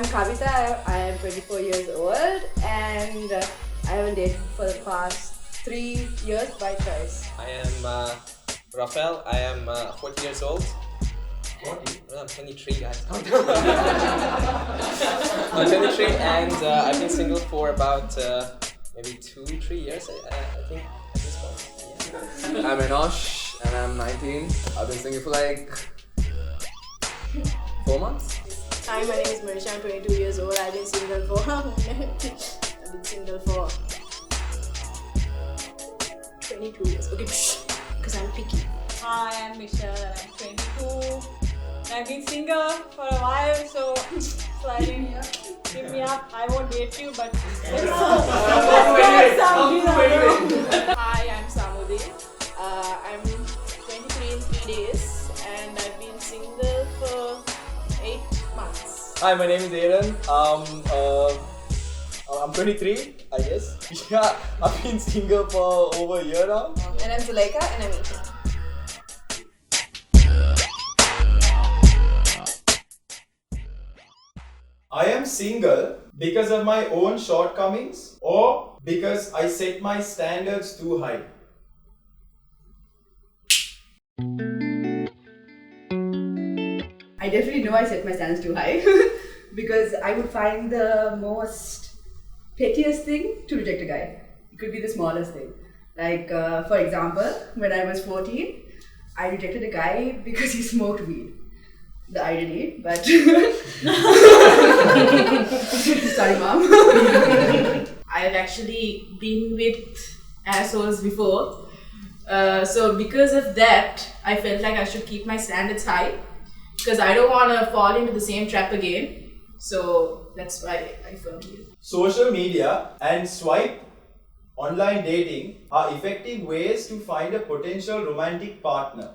Kavita. I am 24 years old and I haven't dated for the past 3 years by choice. I am Rafael. I am 40 years old. 40? No, I'm 23, guys. I'm 23 and I've been single for about maybe 2-3 years, I think, at this point. Yeah. I'm Enosh and I'm 19. I've been single for like 4 months. Hi, my name is Marisha. I'm 22 years old. I've been single for 22 years. Okay, because I'm picky. Hi, I'm Michelle and I'm 22. I've been single for a while, so sliding, give me up. I won't date you, but Hi, I'm Samudi. I'm 23 in 3 days and I've been single for 8 months. Hi, my name is Aaron. I'm 23, I guess. Yeah, I've been single for over a year now. And I'm Zuleika and I'm 18. I am single because of my own shortcomings or because I set my standards too high. I definitely know I set my standards too high because I would find the most pettiest thing to reject a guy. It could be the smallest thing. Like, for example, when I was 14, I rejected a guy because he smoked weed. The irony, but sorry, mom. I've actually been with assholes before, so because of that, I felt like I should keep my standards high because I don't want to fall into the same trap again. So that's why I firmly. Social media and swipe online dating are effective ways to find a potential romantic partner.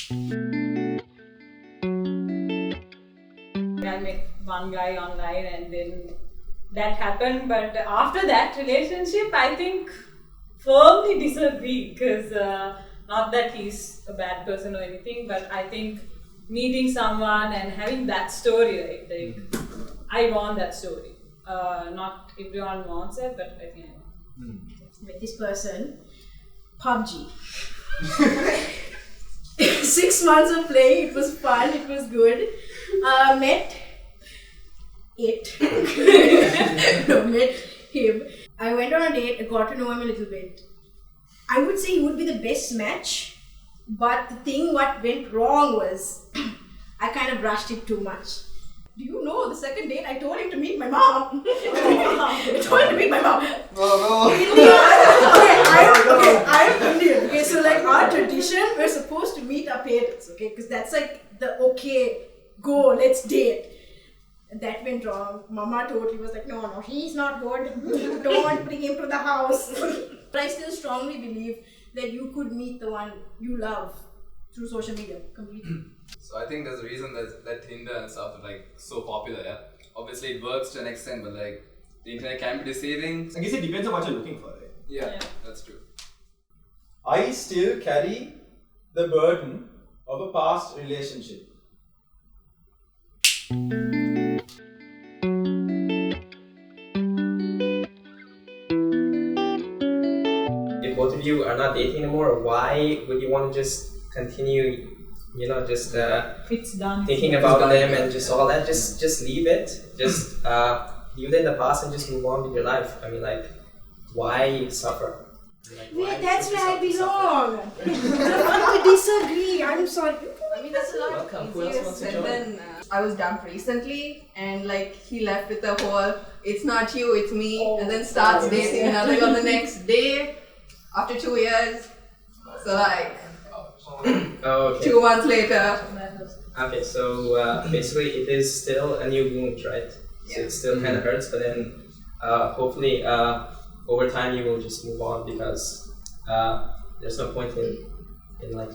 I met one guy online and then that happened, but after that relationship, I think firmly disagree because not that he's a bad person or anything, but I think meeting someone and having that story, right? Like, I want that story. Not everyone wants it, but I think I want. With this person, PUBG. 6 months of playing, it was fun, it was good. Met him. I went on a date, I got to know him a little bit. I would say he would be the best match, but the thing what went wrong was I kind of rushed it too much. Do you know, the second date I told him to meet my mom. I told him to meet my mom. I'm Indian. Okay, so like our tradition, we're supposed to meet our parents, okay? Because that's like the okay, go, let's date. And that went wrong. Mama totally was like, no, he's not good. Don't bring him to the house. But I still strongly believe that you could meet the one you love through social media completely. So I think there's a reason that Tinder and stuff are like so popular, yeah. Obviously it works to an extent, but like the internet can be deceiving. I guess it depends on what you're looking for, right? Yeah, that's true. I still carry the burden of a past relationship. If both of you are not dating anymore, why would you want to just continue, just It's done. thinking about them and just all that? Just leave it. Just leave it in the past and just move on with your life. I mean, like, why suffer? Like, Wait, that's where I belong. I disagree. I'm sorry. I mean, that's a lot Welcome. Who else wants to join? Then I was dumped recently, and like he left with the whole "it's not you, it's me," and then starts dating another on the next day after 2 years. So like Oh, okay. 2 months later. Okay, so basically it is still a new wound, right? So it still kind of hurts, but then hopefully over time you will just move on because there's no point in like,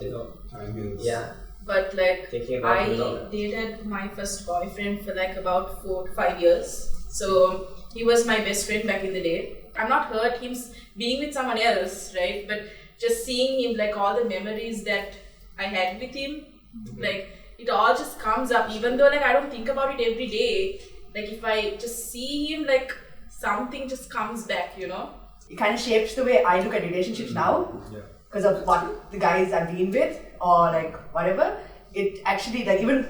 yeah. But like, Thinking about I it and all that. dated my first boyfriend for like about 4 to 5 years. So he was my best friend back in the day. I'm not hurt him being with someone else, right? But just seeing him, like all the memories that I had with him, like it all just comes up. Even though like I don't think about it every day, like if I just see him, like something just comes back, you know. It kind of shapes the way I look at relationships now because of what the guys I've been with or like whatever. It actually like even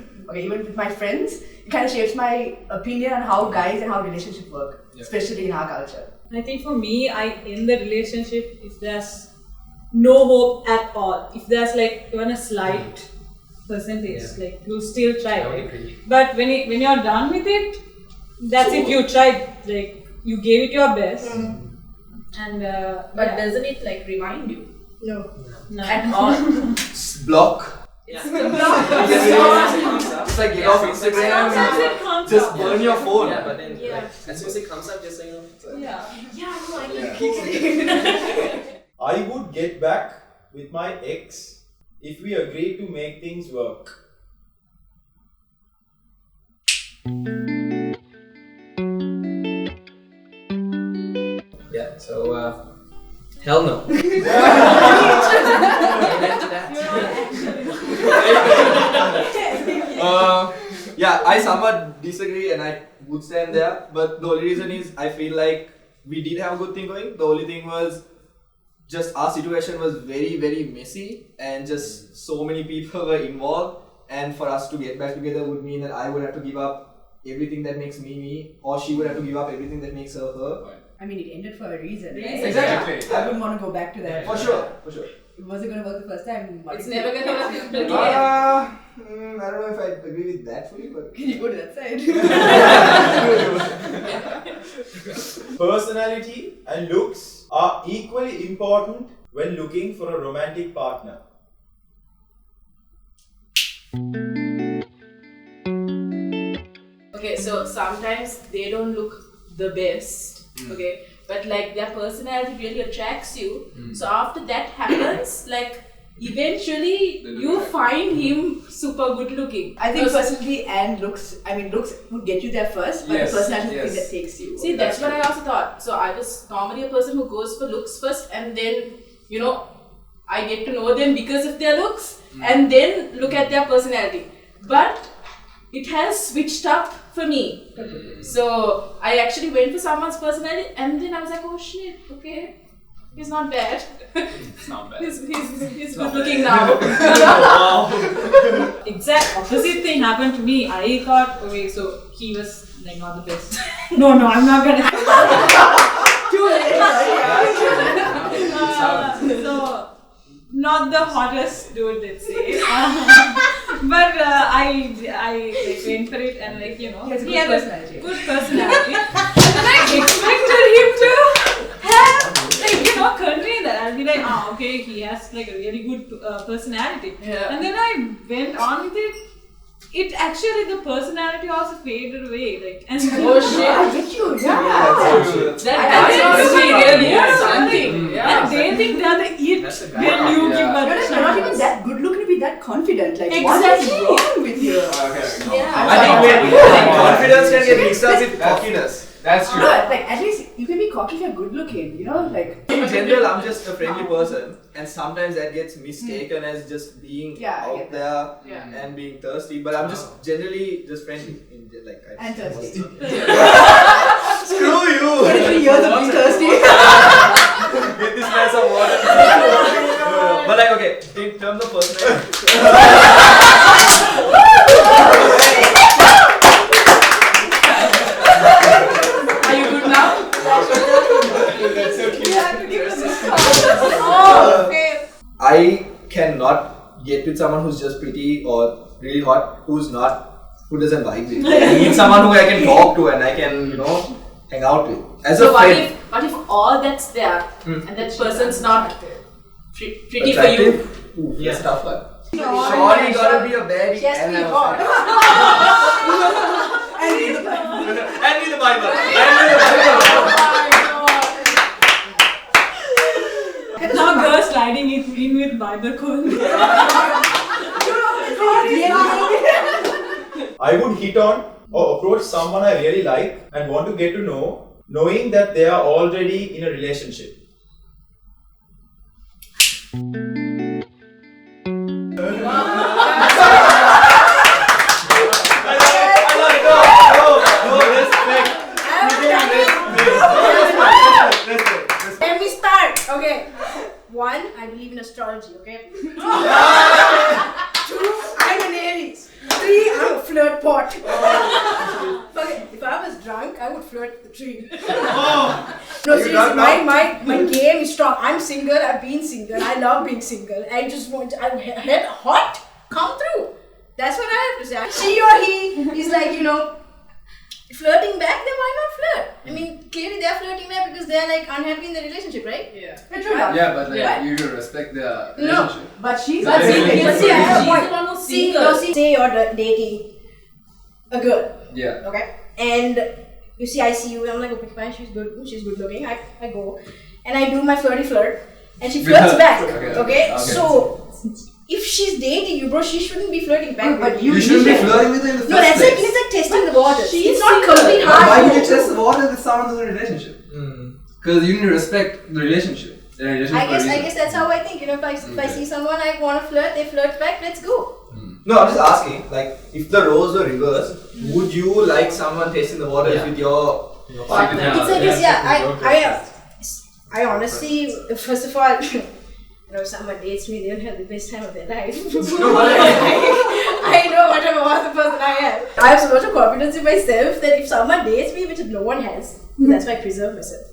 with my friends, it kind of shapes my opinion on how guys and how relationships work, especially in our culture. I think for me, I end the relationship if there's no hope at all. If there's like even a slight percentage, like you still try. I would Right? agree. But when you're done with it, that's it. You tried. Like you gave it your best. And But doesn't it like remind you? No. no. At all? Block. Yeah. It's like get off Sometimes Instagram. it comes Just up. burn your phone. Yeah, but then Yeah. like, as soon as it comes up, just so you know. Yeah. Yeah, no, I I would get back with my ex if we agreed to make things work. Yeah. So hell no. Amen to that. Yeah, I somewhat disagree and I would stand there. But the only reason is I feel like we did have a good thing going. The only thing was just our situation was very, very messy and just so many people were involved. And for us to get back together would mean that I would have to give up everything that makes me me, or she would have to give up everything that makes her her. I mean, it ended for a reason, right? Exactly. I wouldn't want to go back to that. For sure, for sure. Was it going to work the first time? It's never gonna work again. I don't know if I agree with that fully, but Can you go to that side? Personality and looks are equally important when looking for a romantic partner. Okay, so sometimes they don't look the best, okay, but like their personality really attracts you. So after that happens, like eventually you find him super good looking. I think personally and looks, I mean, looks would get you there first, but Yes, the personality is the thing yes. that takes you. See, that's what I also thought. So I was normally a person who goes for looks first, and then you know I get to know them because of their looks, and then look at their personality. But it has switched up for me. So I actually went for someone's personality, and then I was like, oh shit, okay, he's not bad. It's not bad. he's good looking now. Exact opposite thing happened to me. I thought, okay, so he was like not the best. no, I'm not gonna. Too late. So not the hottest dude, let's say. But I like went for it and like you know He has a good had personality. good personality. And I expected him to have like you know convey that. I'll be like, okay, he has like a really good personality. Yeah. And then I went on with it. It actually the personality also faded away. Like and Oh shit. I get you, yeah. That's honestly really something. And Yeah. they think they're the it That's a guy. when you give Yeah. birth You're to not even chance. that good looking to be that confident. Like, what Exactly. is wrong with you? Yeah. I think confidence can get mixed up with cockiness. That's No, like at least you can be cocky if you're good looking, you know? Like, In general, I'm just a friendly person, and sometimes that gets mistaken as just being Yeah, I out get there Yeah. and being thirsty. But I'm just generally just friendly. Like, and thirsty. Screw you! 23 years of being thirsty. Get this glass of water. But like, okay, in terms of personality. Are you good now? That's so cute. I cannot get with someone who's just pretty or really hot, who doesn't vibe with me. I need someone who I can talk to and I can, hang out with. As So a what friend. if all that's there and that person's not pretty for you? Attractive? Ooh, Yeah. that's tough one. Surely gotta be a baddie She has to and be have a hot. friend. And read the Bible. And read the Bible. Now girls sliding in with Bible quotes. I would hit on or approach someone I really like and want to get to know, knowing that they are already in a relationship. Two, I'm an Aries. Three, I'm a flirt pot. Okay, if I was drunk, I would flirt with the tree. No, seriously, my game is strong. I'm single, I've been single, I love being single. I just want, I'm head hot, come through. That's what I have to say. She or he is like, flirting back, then why not flirt? I mean, clearly they're flirting back because they're like unhappy in the relationship, right? Yeah. Yeah, but like you should respect the relationship. But she's But see, See, I have a point. she's the one who's See, single. say you're dating a girl, Yeah. okay? And you see, I see you, I'm like, okay, fine, she's good looking. I go and I do my flirty flirt, and she flirts back, okay? So if she's dating you, bro, she shouldn't be flirting back. But You shouldn't be flirting with her in the first No, that's place. it's like testing the waters. She's It's not single. complete But why would you hard. test the water with someone who's in a relationship? Because you need to respect the relationship. I guess that's how I think. If I see someone I want to flirt, they flirt back. Let's go. No, I'm just asking, like, if the roles were reversed, would you like someone tasting the waters with your partner? Yeah. It's like this, I honestly, first of all, if someone dates me, they'll have the best time of their life. I know what the person I am. I have so much of confidence in myself that if someone dates me, which no one has, that's why I preserve myself.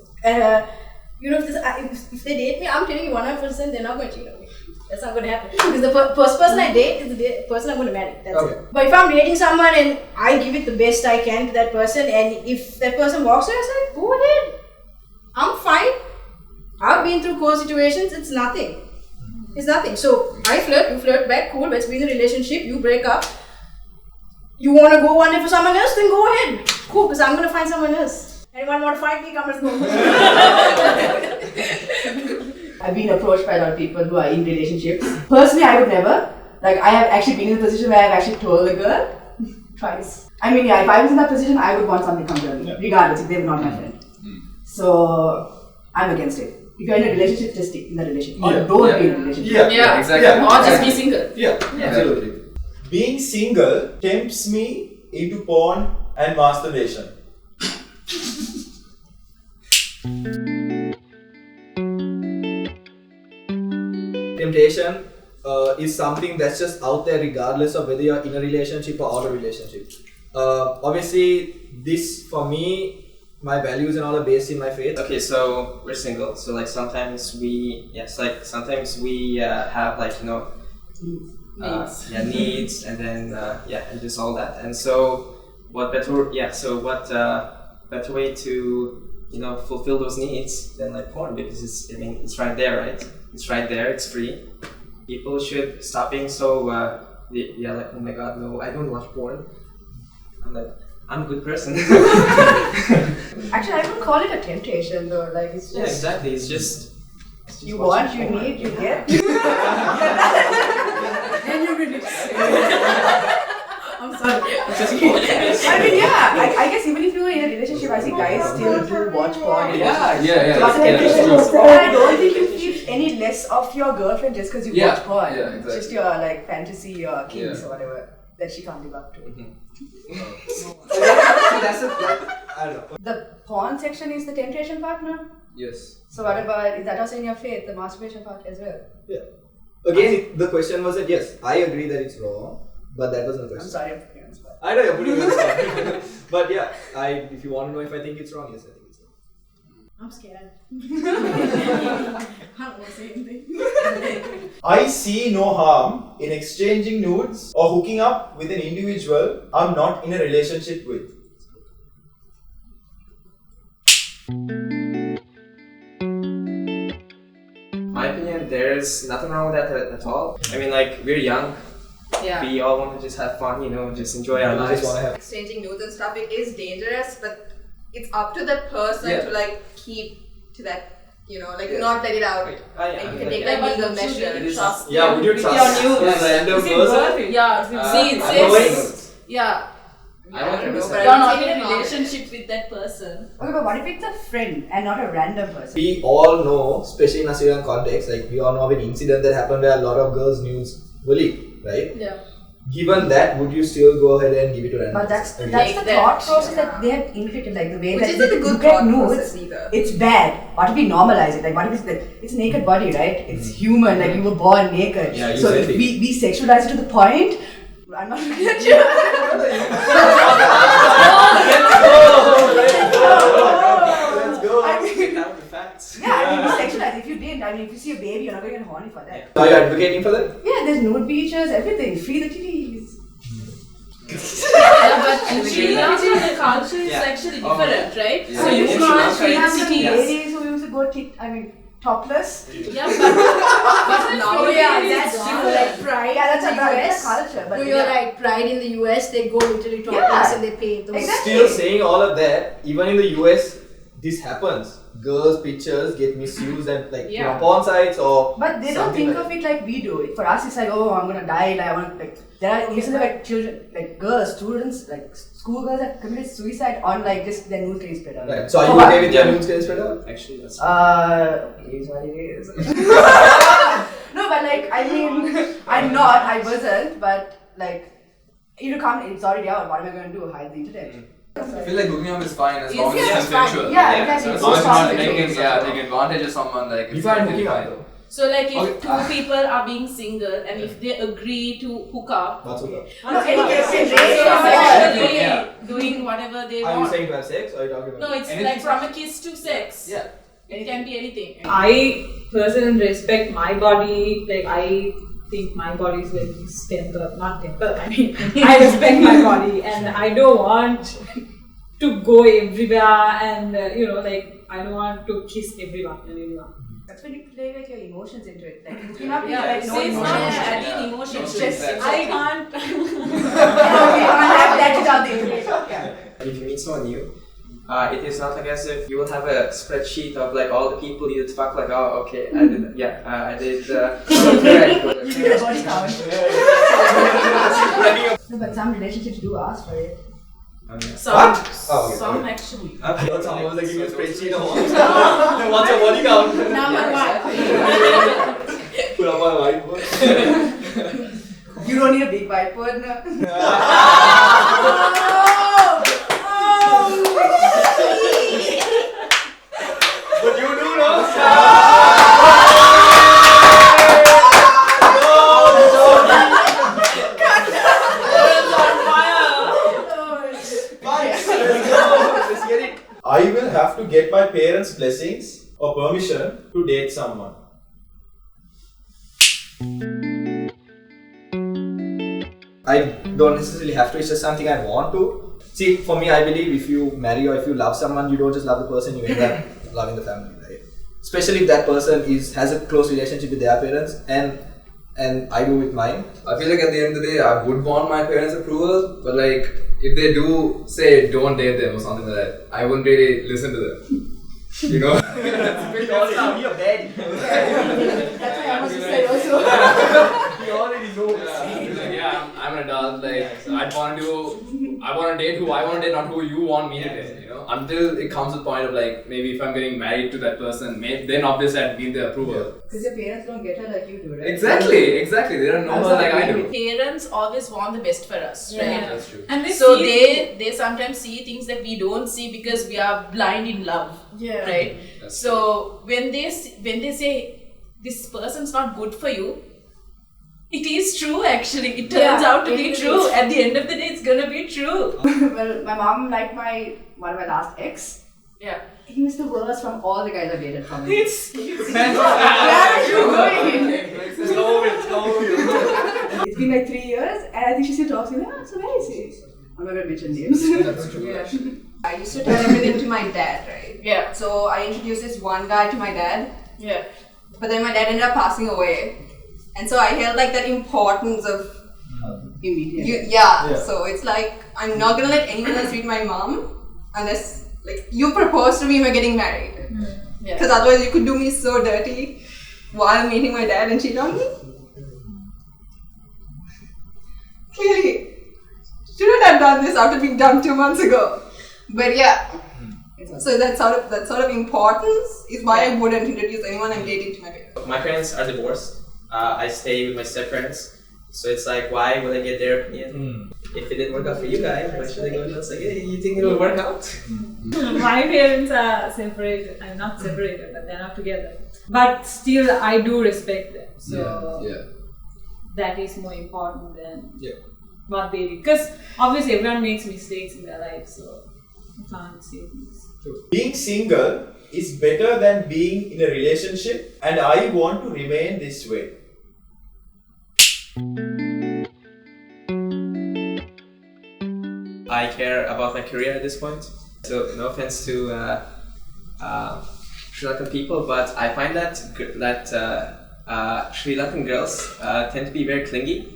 If they date me, I'm telling you 100% they're not going to cheat on me. That's not going to happen. Because the first person I date is the person I'm going to marry. That's it. But if I'm dating someone and I give it the best I can to that person, and if that person walks away, I say, go ahead. I'm fine. I've been through core situations. It's nothing. It's nothing. So I flirt, you flirt back, cool. Let's be in a relationship. You break up. You want to go one day for someone else? Then go ahead. Cool, because I'm going to find someone else. Anyone want to fight me? Come, let's go. I've been approached by a lot of people who are in relationships. Personally, I would never. Like, I have actually been in a position where I've actually told a girl twice. I mean, yeah, if I was in that position, I would want somebody to come tell me, regardless if they were not my friend. So, I'm against it. If you're in a relationship, just stick in the relationship. Or don't be in a relationship. Yeah, exactly. Or just be single. Yeah, absolutely. Being single tempts me into porn and masturbation. Temptation is something that's just out there regardless of whether you're in a relationship or out of a relationship. Obviously, this for me, my values and all are based in my faith. Okay, so we're single. So like sometimes we have like needs, and then and just all that. And so what better better way to fulfill those needs than like porn, because it's right there, right? It's right there. It's free. People should stop being so like, oh my god, no, I don't watch porn. I'm a good person. Actually, I would call it a temptation though. Like, it's just. Yeah, exactly. It's just You want, you need, you get. And you really. I'm sorry. I mean, yeah, I guess even if you're in a relationship, I see guys still do watch porn. Yeah. So That's true. I don't think you feel any less of your girlfriend just because you Yeah, watch porn. yeah, exactly. It's just your like fantasy, your kinks Yeah. or whatever that she can't live up to. So that's I don't know. The porn section is the temptation part now. Yes. So what about, is that also in your faith, the masturbation part as well? Yeah. Again, the question was that yes, I agree that it's wrong, but that wasn't the I'm question. sorry, I'm putting you on the spot. I know you're putting me on the spot. But yeah, if you want to know if I think it's wrong, yes, I think it's wrong. I'm scared. I don't want to say anything. I see no harm in exchanging nudes or hooking up with an individual I'm not in a relationship with. my opinion, there's nothing wrong with that at all. I mean, like, we're young. Yeah. We all want to just have fun, just enjoy our I lives. just want to have. Exchanging nudes and stuff, it is dangerous, but it's up to the person Yeah. to like keep to that, not let it out. Yeah, And you can like- take Yeah, like legal but you measures. really trust Yeah, would you with trust your news. a random Is it person? worth it? Yeah. See, it Unknowing? says. Yeah. I want to know, miss but it. You're I not would say in a not. relationship with that person. Okay, but what if it's a friend and not a random person? We all know, especially in a Sri Lankan context, like we all know of an incident that happened where a lot of girls' nudes were leaked, right? Yeah. given that, would you still go ahead and give it to random? But that's person? the thought process that they have inflicted, like the way Which that isn't they a good look at thought nudes. process either. It's bad. What if we normalize it? Like what if it's like it's a naked body, right? It's human. Like you were born naked. Yeah, you so said if it. we sexualize it to the point. I'm not looking at you. Let's go. I mean, Have the facts. yeah, I mean, we sexualize. If you didn't, I mean, if you see a baby, you're not going to get horny for that. Are you advocating for that? Yeah, there's nude beaches, everything. Free the titties. Yeah, but in Sri Lanka, the culture is Yeah. actually different, right? Yeah. So you In Sri can't Lanka, treat have some cities. ladies who used to go topless. Yeah, but Oh yeah, that's true. Like pride. Yeah, that's a in the that's US. a culture. But No, you're yeah. right. Pride in the US, they go literally topless Yeah. and they paint those. Exactly. Still saying all of that, even in the US, this happens. Girls' pictures get misused and like put on porn sites or. But they don't something think like of it like we do. For us, it's like, oh, I'm gonna die. Like I want like there are instances like children, like girls, students, like schoolgirls that committed suicide on like just their nude getting spread out. Right. So are you For okay what? with your nudes getting spread out? Actually, that's It is what it is. No, but like I mean, I'm not. I wasn't. But like, you come, it's already out. What am I going to do? Hide the internet? I feel like hooking up is fine as Yes, long as yeah, it's it's fine. consensual. Yeah, exactly. As It's long as you're not consensual. taking advantage of someone, like You find hooking up fine. though. so like if Okay. two people are being single and if they agree to hook up, What's hook up? No, any case, so race or sexually Yeah. doing whatever they Are you want. saying to have sex or are you talking about? No, it's Anything like from a kiss to sex. Yeah. It can be anything. I personally respect my body. Like I think my body is like this temper, not temper. I mean, I respect my body, and I don't want to go everywhere, and like I don't want to kiss everyone and everyone. That's when you play with your emotions into it. Like hooking up is Yeah, like it's no not emotions. adding emotions. It's to just it. I can't. We can't have that without the internet. Yeah. if you meet someone new, it is not like as if you will have a spreadsheet of like all the people you fuck. Like, oh, okay, I did. Yeah, I did. You do a body count. No, but some relationships do ask for it. Some, Oh, okay. some actually. I thought someone was like giving you a spreadsheet of what's your body count? Number one. Put up on a whiteboard. You don't need a big whiteboard, no. But you do know. Let's get it. I will have to get my parents' blessings or permission to date someone. I don't necessarily have to, it's just something I want to. See, for me, I believe if you marry or if you love someone, you don't just love the person, you end up loving the family, right? Especially if that person has a close relationship with their parents, and I do with mine. I feel like at the end of the day, I would want my parents' approval, but like if they do say don't date them or something like that, I wouldn't really listen to them. You know? You already know. That's what I was to say also. You already know. Yeah, I'm an adult. Like I want to date who I want to date, not who you want me to date. You know, until it comes to the point of like maybe if I'm getting married to that person, then obviously I'd need their approval. Because your parents don't get her like you do, right? Exactly. They don't know her like I do. Parents always want the best for us, right? That's true. And So they sometimes see things that we don't see because we are blind in love, Yeah. right? That's So when they say this person's not good for you, it is true actually. It turns Yeah, out to be it true. is. At the end of the day, it's gonna be true. Well, my mom liked one of my last ex. Yeah. He was the worst from all the guys I dated from him. It's Where are you going? It's been like 3 years, and I think she still talks to me. Ah, so where is he? I'm not gonna mention names. That's true. yeah. I used to tell everything to my dad, right? Yeah. So I introduced this one guy to my dad, Yeah. but then my dad ended up passing away. And so I held like that importance of Immediately. yeah. Yeah. So it's like I'm not gonna let anyone else meet my mom unless like you propose to me when we're getting married. Yeah. Because otherwise you could do me so dirty while meeting my dad and cheat on me. Clearly, shouldn't have done this after being dumped 2 months ago. But yeah. So that sort of importance is why I wouldn't introduce anyone I'm dating to my parents. My parents are divorced. I stay with my step parents, So it's like, why would I get their opinion? If it didn't work out for you guys, why should I go and just like, hey, you think it'll work out? My parents are separated. I'm not separated, but they're not together. But still, I do respect them. So that is more important than what they did. Because obviously everyone makes mistakes in their life, so I can't say this. Being single is better than being in a relationship, and I want to remain this way. I care about my career at this point. So no offense to Sri Lankan people, but I find that Sri Lankan girls tend to be very clingy.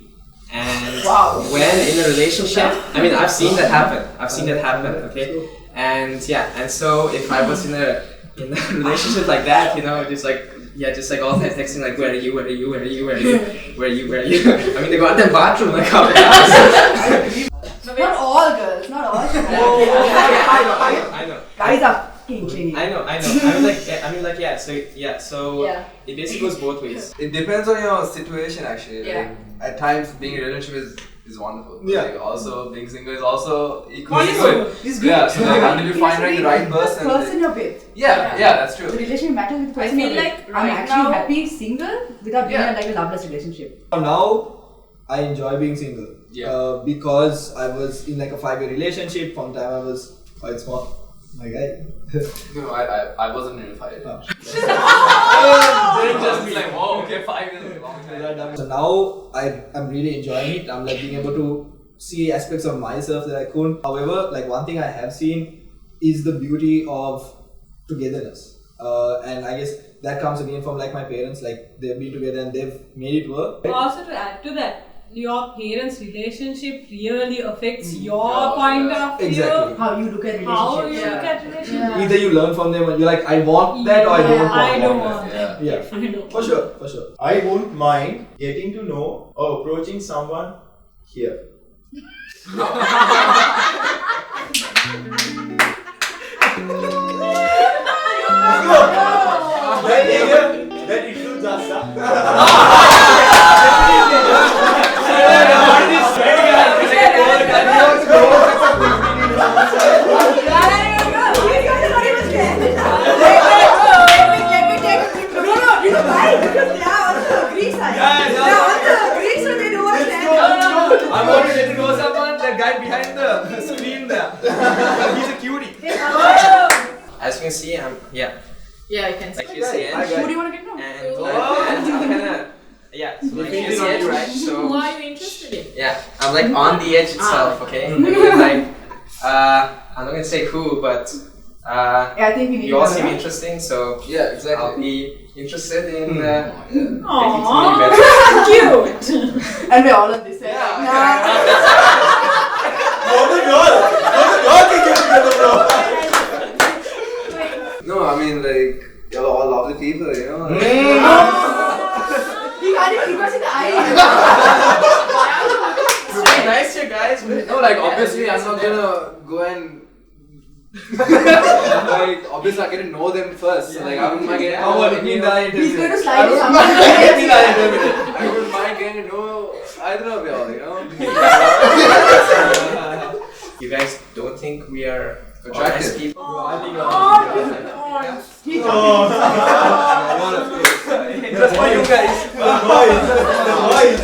And when in a relationship, I mean, I've seen that happen. Okay, and so if I was in a relationship like that, you know, just like all the time texting like, where are you? I mean, they got them bathroom like how Not all girls, not all. I know. Guys are fucking clingy. I know. So it basically goes both ways. It depends on your situation actually. Like, at times being in a relationship is wonderful. Like also being single is also equally good. It's good. Yeah, so like until you find the right person. The person you're with. Yeah, that's true. The relationship matters with the person I feel you're like with. I'm right actually now- happy single without being in like a loveless relationship. Now, I enjoy being single. Because I was in like a 5-year relationship. From the time I was quite small. My guy. No, I wasn't in a fight. Just be like, whoa, okay, 5 years is a long time. So now I'm really enjoying it. I'm like being able to see aspects of myself that I couldn't. However, like one thing I have seen is the beauty of togetherness. And I guess that comes again from like my parents. Like they've been together and they've made it work. Also to add to that, your parents' relationship really affects your point of view. Exactly. How you look at relationships. How you look at relationship. Either you learn from them and you're like, I want that, or I don't want I don't that. want that. Yeah. For sure. I won't mind getting to know or approaching someone here. That includes us, I'm already ready to go someone, that guy behind the screen there. He's a cutie. As you can see, I'm Yeah, I can see. like you see, Who do you want to get to know? and I'm kinda so like you see it, right? Who So are you interested in? I'm like on the edge itself, okay? I mean, like I'm not gonna say who, but I think we need you all to seem know. interesting, so Yeah, exactly. I'll be interested in getting to know Aww, you better. cute. And we're all on this side. No, I mean like you're all lovely people, you know. He can't even look us in the eye. Very nice here, guys. No, like obviously I'm not gonna go and like obviously I get to know them first. So, like I wouldn't mind getting to know He's going to I slide in wouldn't someone's mind I wouldn't mind getting to know either of y'all, you know. You guys don't think we are Attractive. nice people? He's Just for you guys. The voice.